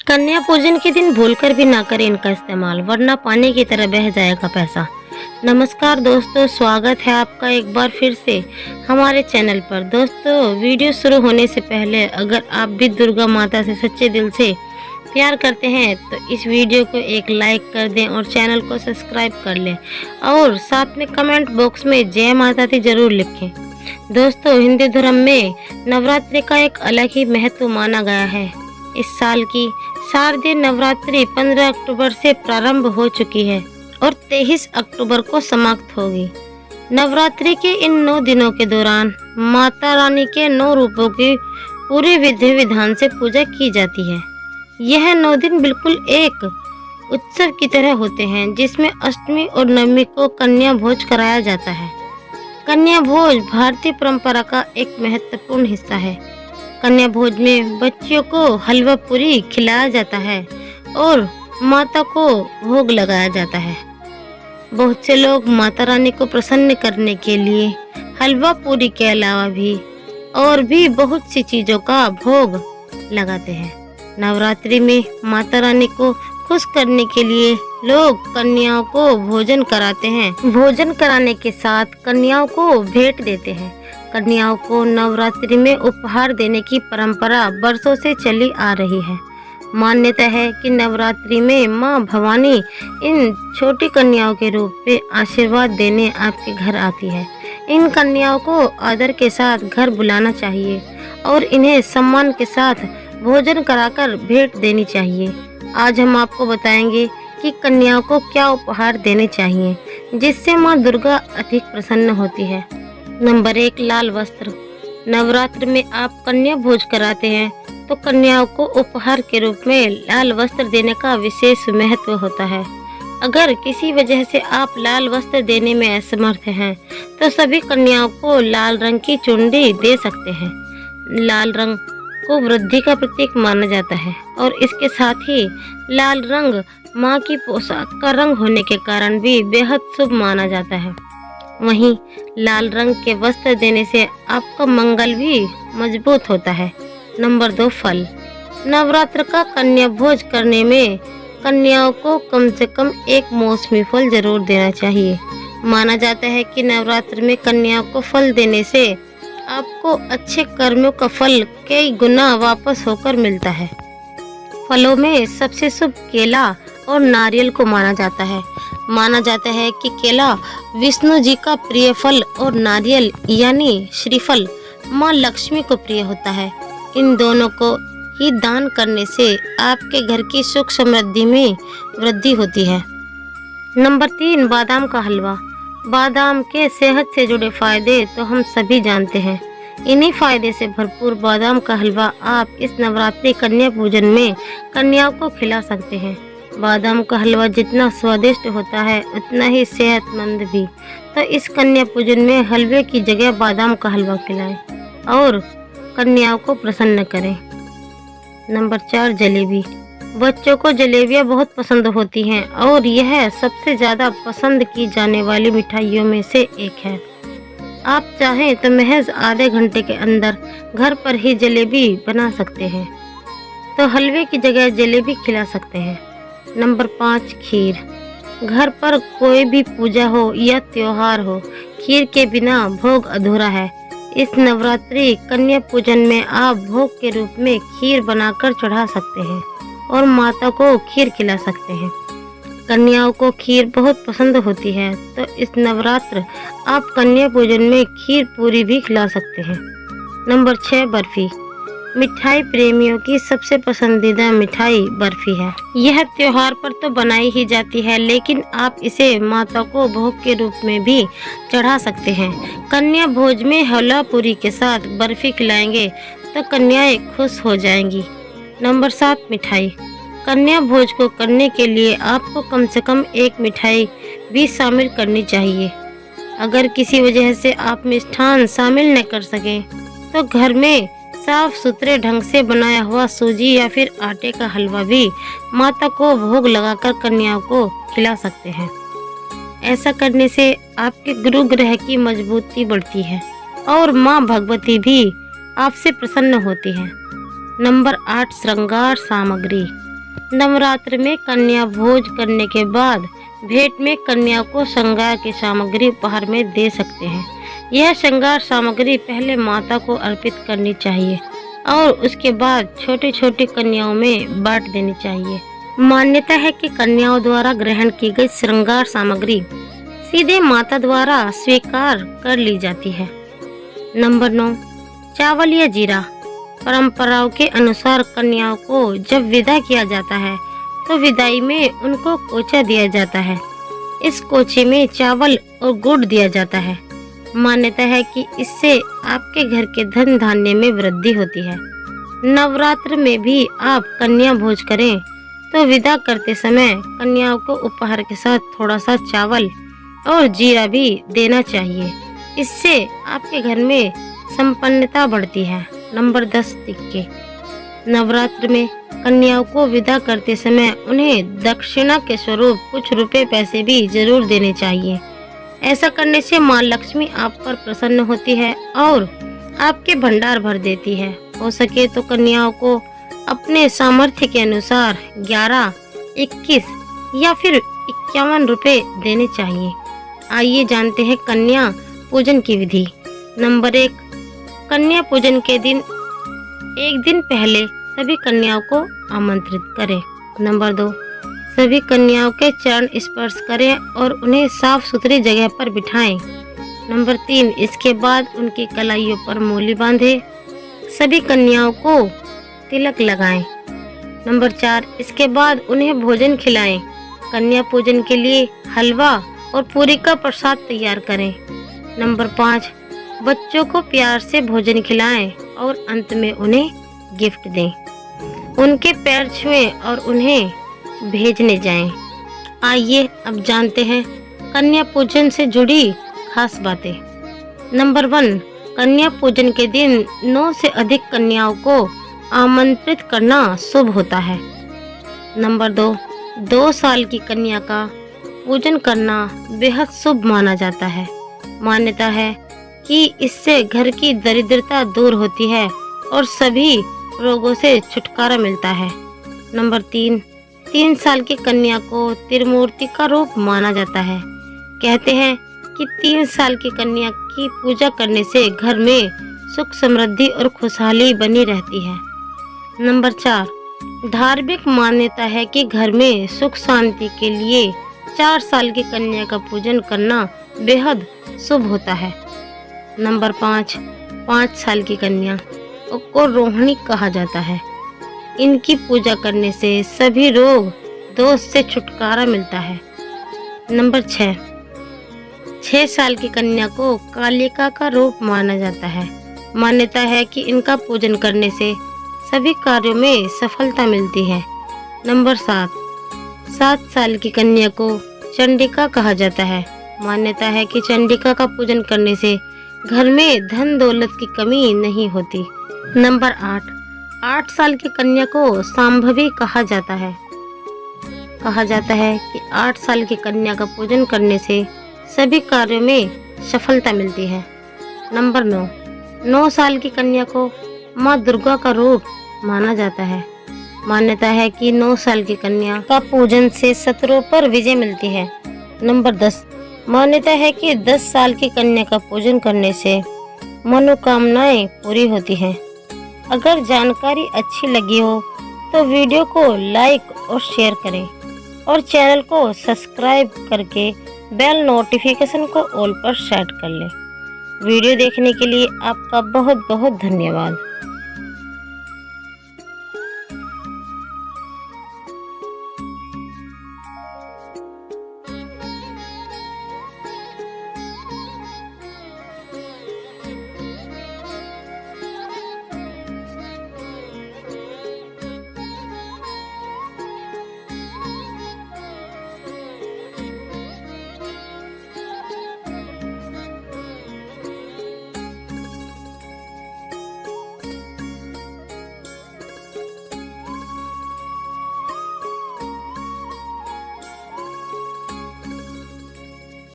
कन्या पूजन के दिन भूलकर भी ना करें इनका इस्तेमाल, वरना पानी की तरह बह जाएगा पैसा। नमस्कार दोस्तों, स्वागत है आपका एक बार फिर से हमारे चैनल पर। दोस्तों, वीडियो शुरू होने से पहले अगर आप भी दुर्गा माता से सच्चे दिल से प्यार करते हैं तो इस वीडियो को एक लाइक कर दें और चैनल को सब्सक्राइब कर लें और साथ में कमेंट बॉक्स में जय माता दी जरूर लिखें। दोस्तों, हिंदू धर्म में नवरात्रि का एक अलग ही महत्व माना गया है। इस साल की शारदीय नवरात्रि 15 अक्टूबर से प्रारंभ हो चुकी है और 23 अक्टूबर को समाप्त होगी। नवरात्रि के इन 9 दिनों के दौरान माता रानी के 9 रूपों की पूरे विधि विधान से पूजा की जाती है। यह 9 दिन बिल्कुल एक उत्सव की तरह होते हैं, जिसमें अष्टमी और नवमी को कन्या भोज कराया जाता है। कन्या भोज भारतीय परंपरा का एक महत्वपूर्ण हिस्सा है। कन्या भोज में बच्चियों को हलवा पूरी खिलाया जाता है और माता को भोग लगाया जाता है। बहुत से लोग माता रानी को प्रसन्न करने के लिए हलवा पूरी के अलावा भी और भी बहुत सी चीजों का भोग लगाते हैं। नवरात्रि में माता रानी को खुश करने के लिए लोग कन्याओं को भोजन कराते हैं। भोजन कराने के साथ कन्याओं को भेंट देते हैं। कन्याओं को नवरात्रि में उपहार देने की परंपरा बरसों से चली आ रही है। मान्यता है कि नवरात्रि में मां भवानी इन छोटी कन्याओं के रूप में आशीर्वाद देने आपके घर आती है। इन कन्याओं को आदर के साथ घर बुलाना चाहिए और इन्हें सम्मान के साथ भोजन कराकर भेंट देनी चाहिए। आज हम आपको बताएंगे कि कन्याओं को क्या उपहार देने चाहिए जिससे मां दुर्गा अधिक प्रसन्न होती है। नंबर 1, लाल वस्त्र। नवरात्र में आप कन्या भोज कराते हैं तो कन्याओं को उपहार के रूप में लाल वस्त्र देने का विशेष महत्व होता है। अगर किसी वजह से आप लाल वस्त्र देने में असमर्थ हैं तो सभी कन्याओं को लाल रंग की चुनरी दे सकते हैं। लाल रंग को वृद्धि का प्रतीक माना जाता है और इसके साथ ही लाल रंग माँ की पोशाक का रंग होने के कारण भी बेहद शुभ माना जाता है। वहीं लाल रंग के वस्त्र देने से आपका मंगल भी मजबूत होता है। नंबर 2, फल। नवरात्र का कन्या भोज करने में कन्याओं को कम से कम एक मौसमी फल जरूर देना चाहिए। माना जाता है कि नवरात्र में कन्याओं को फल देने से आपको अच्छे कर्मों का फल कई गुना वापस होकर मिलता है। फलों में सबसे शुभ केला और नारियल को माना जाता है। माना जाता है कि केला विष्णु जी का प्रिय फल और नारियल यानी श्रीफल माँ लक्ष्मी को प्रिय होता है। इन दोनों को ही दान करने से आपके घर की सुख समृद्धि में वृद्धि होती है। नंबर 3, बादाम का हलवा। बादाम के सेहत से जुड़े फायदे तो हम सभी जानते हैं। इन्हीं फायदे से भरपूर बादाम का हलवा आप इस नवरात्रि कन्या पूजन में कन्याओं को खिला सकते हैं। बादाम का हलवा जितना स्वादिष्ट होता है उतना ही सेहतमंद भी। तो इस कन्या पूजन में हलवे की जगह बादाम का हलवा खिलाएं और कन्याओं को प्रसन्न करें। नंबर 4, जलेबी। बच्चों को जलेबियाँ बहुत पसंद होती हैं और यह सबसे ज़्यादा पसंद की जाने वाली मिठाइयों में से एक है। आप चाहें तो महज आधे घंटे के अंदर घर पर ही जलेबी बना सकते हैं, तो हलवे की जगह जलेबी खिला सकते हैं। नंबर 5, खीर। घर पर कोई भी पूजा हो या त्योहार हो, खीर के बिना भोग अधूरा है। इस नवरात्रि कन्या पूजन में आप भोग के रूप में खीर बनाकर चढ़ा सकते हैं और माता को खीर खिला सकते हैं। कन्याओं को खीर बहुत पसंद होती है, तो इस नवरात्र आप कन्या पूजन में खीर पूरी भी खिला सकते हैं। नंबर 6, बर्फी। मिठाई प्रेमियों की सबसे पसंदीदा मिठाई बर्फी है। यह त्योहार पर तो बनाई ही जाती है, लेकिन आप इसे माता को भोग के रूप में भी चढ़ा सकते हैं। कन्या भोज में हलवा पूरी के साथ बर्फी खिलाएंगे तो कन्याएं खुश हो जाएंगी। नंबर 7, मिठाई। कन्या भोज को करने के लिए आपको कम से कम एक मिठाई भी शामिल करनी चाहिए। अगर किसी वजह से आप मिष्ठान शामिल न कर सकें तो घर में साफ सुथरे ढंग से बनाया हुआ सूजी या फिर आटे का हलवा भी माता को भोग लगाकर कन्याओं को खिला सकते हैं। ऐसा करने से आपके गुरु ग्रह की मजबूती बढ़ती है और माँ भगवती भी आपसे प्रसन्न होती है। नंबर 8, श्रृंगार सामग्री। नवरात्र में कन्या भोज करने के बाद भेंट में कन्या को श्रृंगार की सामग्री उपहार में दे सकते हैं। यह श्रृंगार सामग्री पहले माता को अर्पित करनी चाहिए और उसके बाद छोटी छोटी कन्याओं में बांट देनी चाहिए। मान्यता है कि कन्याओं द्वारा ग्रहण की गई श्रृंगार सामग्री सीधे माता द्वारा स्वीकार कर ली जाती है। नंबर 9, चावल या जीरा। परंपराओं के अनुसार कन्याओं को जब विदा किया जाता है तो विदाई में उनको कोचा दिया जाता है। इस कोचे में चावल और गुड़ दिया जाता है। मान्यता है कि इससे आपके घर के धन धान्य में वृद्धि होती है। नवरात्र में भी आप कन्या भोज करें तो विदा करते समय कन्याओं को उपहार के साथ थोड़ा सा चावल और जीरा भी देना चाहिए। इससे आपके घर में संपन्नता बढ़ती है। नंबर 10, सिक्के। नवरात्र में कन्याओं को विदा करते समय उन्हें दक्षिणा के स्वरूप कुछ रुपए पैसे भी जरूर देने चाहिए। ऐसा करने से माँ लक्ष्मी आप पर प्रसन्न होती है और आपके भंडार भर देती है। हो सके तो कन्याओं को अपने सामर्थ्य के अनुसार 11, 21 या फिर 51 रुपए देने चाहिए। आइए जानते हैं कन्या पूजन की विधि। नंबर 1, कन्या पूजन के दिन एक दिन पहले सभी कन्याओं को आमंत्रित करें। नंबर 2, सभी कन्याओं के चरण स्पर्श करें और उन्हें साफ सुथरी जगह पर बिठाएं। नंबर 3, इसके बाद उनकी कलाइयों पर मोली बांधें। सभी कन्याओं को तिलक लगाएं। नंबर 4, इसके बाद उन्हें भोजन खिलाएं। कन्या पूजन के लिए हलवा और पूरी का प्रसाद तैयार करें। नंबर 5, बच्चों को प्यार से भोजन खिलाएं और अंत में उन्हें गिफ्ट दें। उनके पैर छुएं और उन्हें भेजने जाएं। आइए अब जानते हैं कन्या पूजन से जुड़ी खास बातें। नंबर 1, कन्या पूजन के दिन 9 से अधिक कन्याओं को आमंत्रित करना शुभ होता है। नंबर 2, 2 साल की कन्या का पूजन करना बेहद शुभ माना जाता है। मान्यता है कि इससे घर की दरिद्रता दूर होती है और सभी रोगों से छुटकारा मिलता है। नंबर 3, 3 साल की कन्या को त्रिमूर्ति का रूप माना जाता है। कहते हैं कि 3 साल की कन्या की पूजा करने से घर में सुख समृद्धि और खुशहाली बनी रहती है। नंबर 4, धार्मिक मान्यता है कि घर में सुख शांति के लिए 4 साल की कन्या का पूजन करना बेहद शुभ होता है। नंबर 5, 5 साल की कन्या को रोहिणी कहा जाता है। इनकी पूजा करने से सभी रोग दोष से छुटकारा मिलता है। नंबर 6, 6 साल की कन्या को कालिका का रूप माना जाता है। मान्यता है कि इनका पूजन करने से सभी कार्यों में सफलता मिलती है। नंबर 7, 7 साल की कन्या को चंडिका कहा जाता है। मान्यता है कि चंडिका का पूजन करने से घर में धन दौलत की कमी नहीं होती। नंबर 8, 8 साल की कन्या को सांभवी कहा जाता है। कहा जाता है कि 8 साल की कन्या का पूजन करने से सभी कार्यों में सफलता मिलती है। नंबर 9, 9 साल की कन्या को माँ दुर्गा का रूप माना जाता है। मान्यता है कि 9 साल की कन्या का पूजन से शत्रुओं पर विजय मिलती है। नंबर 10, मान्यता है कि 10 साल की कन्या का पूजन करने से मनोकामनाएं पूरी होती हैं। अगर जानकारी अच्छी लगी हो तो वीडियो को लाइक और शेयर करें और चैनल को सब्सक्राइब करके बेल नोटिफिकेशन को ऑल पर सेट कर लें। वीडियो देखने के लिए आपका बहुत बहुत धन्यवाद।